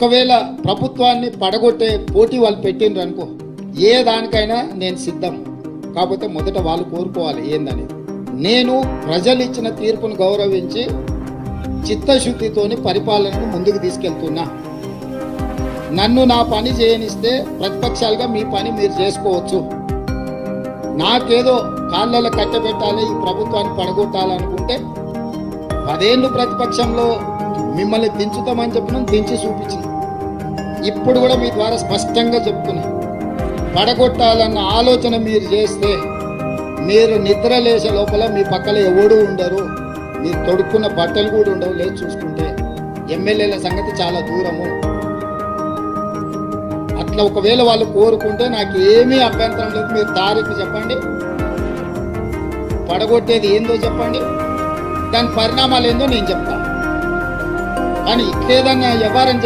ఒకవేళ ప్రభుత్వాన్ని పడగొట్టే పోటీ వాళ్ళు పెట్టిండ్రు అనుకో, ఏ దానికైనా నేను సిద్ధం. కాకపోతే మొదట వాళ్ళు కోరుకోవాలి ఏందని. నేను ప్రజలు ఇచ్చిన తీర్పును గౌరవించి చిత్తశుద్ధితోని పరిపాలనను ముందుకు తీసుకెళ్తున్నా. నన్ను నా పని చేయనిస్తే ప్రతిపక్షాలుగా మీ పని మీరు చేసుకోవచ్చు. నాకేదో కాళ్ళలో కట్టబెట్టాలి, ఈ ప్రభుత్వాన్ని పడగొట్టాలనుకుంటే 10 ఏళ్ళు ప్రతిపక్షంలో మిమ్మల్ని దించుతామని చెప్పిన దించి చూపించిన. ఇప్పుడు కూడా మీ ద్వారా స్పష్టంగా చెప్తున్నా, పడగొట్టాలన్న ఆలోచన మీరు చేస్తే మీరు నిద్ర లేచే లోపల మీ పక్కన ఎవడు ఉండరు, మీరు తొడుక్కున్న బట్టలు కూడా ఉండవు. లేదు చూసుకుంటే ఎమ్మెల్యేల సంగతి చాలా దూరము. అట్లా ఒకవేళ వాళ్ళు కోరుకుంటే నాకు ఏమీ అభ్యంతరం లేదు. మీరు తారీఖు చెప్పండి, పడగొట్టేది ఏందో చెప్పండి, దాని పరిణామాలు ఏందో నేను చెప్తాను. కానీ ఇట్లేదన్నా వ్యవహారం